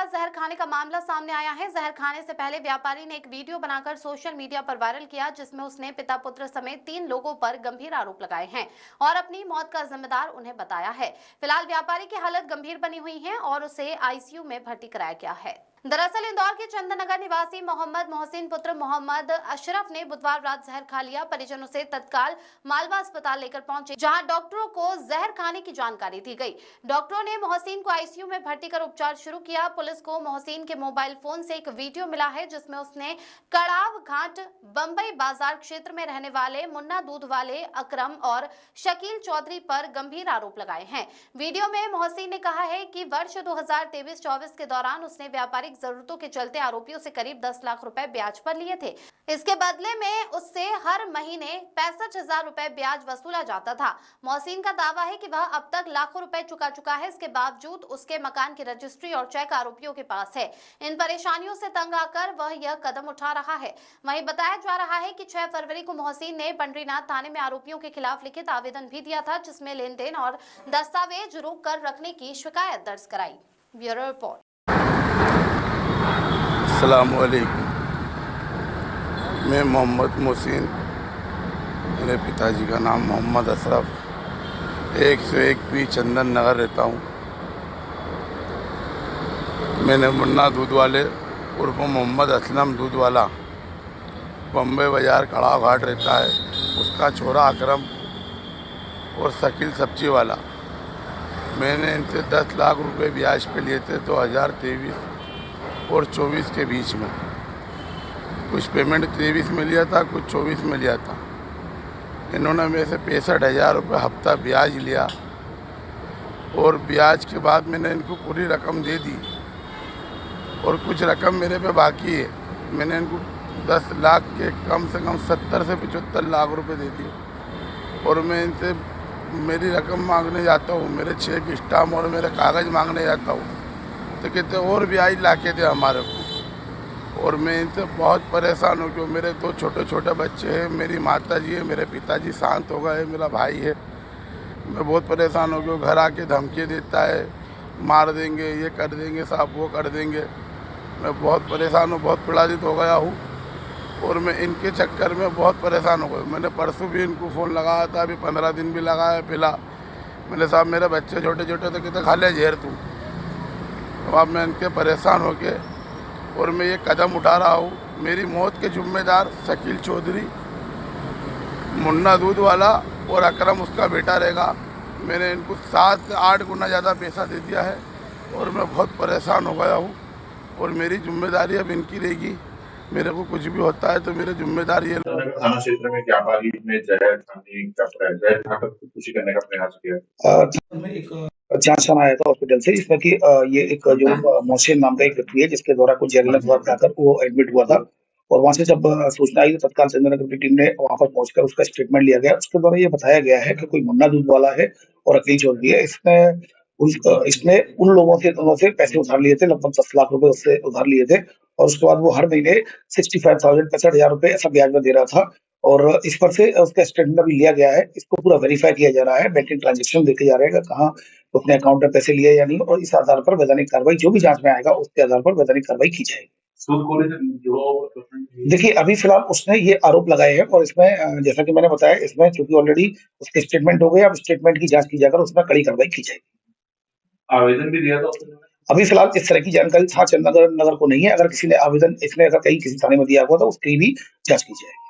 द्वारा जहर खाने का मामला सामने आया है। जहर खाने से पहले व्यापारी ने एक वीडियो बनाकर सोशल मीडिया पर वायरल किया, जिसमें उसने पिता पुत्र समेत 3 लोगों पर गंभीर आरोप लगाए हैं और अपनी मौत का जिम्मेदार उन्हें बताया है। फिलहाल व्यापारी की हालत गंभीर बनी हुई है और उसे आईसीयू में भर्ती कराया गया है। दरअसल इंदौर के चंदननगर निवासी मोहम्मद मोहसिन पुत्र मोहम्मद अशरफ ने बुधवार रात जहर खा लिया। परिजनों से तत्काल मालवा अस्पताल लेकर पहुंचे, जहां डॉक्टरों को जहर खाने की जानकारी दी गई। डॉक्टरों ने मोहसिन को आईसीयू में भर्ती कर उपचार शुरू किया। पुलिस को मोहसिन के मोबाइल फोन से एक वीडियो मिला है, जिसमें उसने कड़ाव घाट बंबई बाजार क्षेत्र में रहने वाले मुन्ना दूध वाले अकरम और शकील चौधरी पर गंभीर आरोप लगाए हैं। वीडियो में मोहसिन ने कहा है कि वर्ष 2023-24 के दौरान उसने व्यापारिक जरूरतों के चलते आरोपियों से करीब 10 लाख रुपए ब्याज पर लिए थे। इसके बदले में उससे हर महीने 65,000 रुपए ब्याज वसूला जाता था। मोहसिन का दावा है कि वह अब तक लाखों रुपए चुका है। इसके बावजूद उसके मकान की रजिस्ट्री और चेक आरोपियों के पास है। इन परेशानियों से तंग आकर वह यह कदम उठा रहा है। वहीं बताया जा रहा है कि 6 फरवरी को मोहसिन ने पंडरीनाथ थाने में आरोपियों के खिलाफ लिखित आवेदन भी दिया था, जिसमें लेन देन और दस्तावेज रोक कर रखने की शिकायत दर्ज कराई। Bureau report. अस्सलामुअलैकुम। मैं मोहम्मद मोहसिन, मेरे पिताजी का नाम मोहम्मद अशरफ, 101 पी चंदन नगर रहता हूँ। मैंने मुन्ना दूध वाले उर्फ मोहम्मद असलम दूध वाला बम्बई बाजार कड़ाव घाट रहता है, उसका छोरा अकरम और शकील सब्जी वाला, मैंने इनसे 10 लाख रुपए ब्याज पे लिए थे 2023 और 24 के बीच में। कुछ पेमेंट 23 में लिया था, कुछ 24 में लिया था। इन्होंने मेरे से 65,000 रुपये हफ्ता ब्याज लिया और ब्याज के बाद मैंने इनको पूरी रकम दे दी और कुछ रकम मेरे पे बाकी है। मैंने इनको 10 लाख के कम से कम 70 से 75 लाख रुपए दे दिए और मैं इनसे मेरी रकम मांगने जाता हूँ, मेरे चेक स्टाम्प और मेरे कागज़ मांगने जाता हूँ तो कहते और ब्याज ला के दे हमारे को। और मैं इनसे बहुत परेशान हूँ क्योंकि मेरे 2 छोटे छोटे बच्चे हैं, मेरी माता जी है, मेरे पिताजी शांत हो गए, मेरा भाई है। मैं बहुत परेशान हूँ क्योंकि घर आके धमकी देता है, मार देंगे, ये कर देंगे साहब, वो कर देंगे। मैं बहुत परेशान हूँ, बहुत पीड़ित हो गया हूँ और मैं इनके चक्कर में बहुत परेशान हो गया। मैंने परसों भी इनको फ़ोन लगाया था, अभी 15 दिन भी लगाया पिला। मैंने साहब मेरे बच्चे छोटे छोटे तो कहते खा ले जहर तू। तो अब मैं इनके परेशान हो के और मैं ये कदम उठा रहा हूँ। मेरी मौत के जिम्मेदार शकील चौधरी, मुन्ना दूध वाला और अकरम उसका बेटा रहेगा। मैंने इनको 7 से 8 गुना ज़्यादा पैसा दे दिया है और मैं बहुत परेशान हो गया हूँ और मेरी जिम्मेदारी अब इनकी रहेगी। मेरे को कुछ भी होता है तो मेरी जिम्मेदारी है। थाना क्षेत्र में व्यापारी ने जहर खाकर खुदकुशी करने का प्रयास किया। जांच आया था हॉस्पिटल से, इसमें कि ये एक जो मोहसिन नाम का एक व्यक्ति है, जिसके द्वारा कुछ जहरीला पदार्थ खाकर वो एडमिट हुआ था और वहां से जब सूचना आई तो तत्काल चंदननगर की टीम ने वहां पर पहुंचकर उसका स्टेटमेंट लिया गया। उसके द्वारा ये बताया गया है कि कोई मुन्ना दूध वाला है और अकील चौधरी है। इसने उन लोगों से पैसे उधार लिए थे, लगभग 10 लाख रुपए उससे उधार लिए थे और उसके बाद वो हर महीने 65,000 रुपए ऐसा ब्याज में दे रहा था और इस पर से उसका स्टेटमेंट भी लिया गया है। इसको पूरा वेरीफाई किया जा रहा है, बैंकिंग ट्रांजेक्शन देखे जा रहे हैं कहाँ अपने अकाउंट में पैसे लिए या नहीं, और इस आधार पर वैधानिक कार्रवाई जो भी जांच में आएगा उसके आधार पर वैधानिक कार्रवाई की जाएगी। देखिए अभी फिलहाल उसने ये आरोप लगाए हैं और इसमें जैसा कि मैंने बताया, इसमें चूंकि ऑलरेडी उसके स्टेटमेंट हो गए, अब स्टेटमेंट की जांच की जाकर उसमें कड़ी कार्रवाई की जाएगी। आवेदन भी दिया था अभी फिलहाल इस तरह की जानकारी था चंदननगर को नहीं है। अगर किसी ने आवेदन इसमें अगर कहीं किसी थाने में दिया हुआ तो उसकी भी जांच की जाएगी।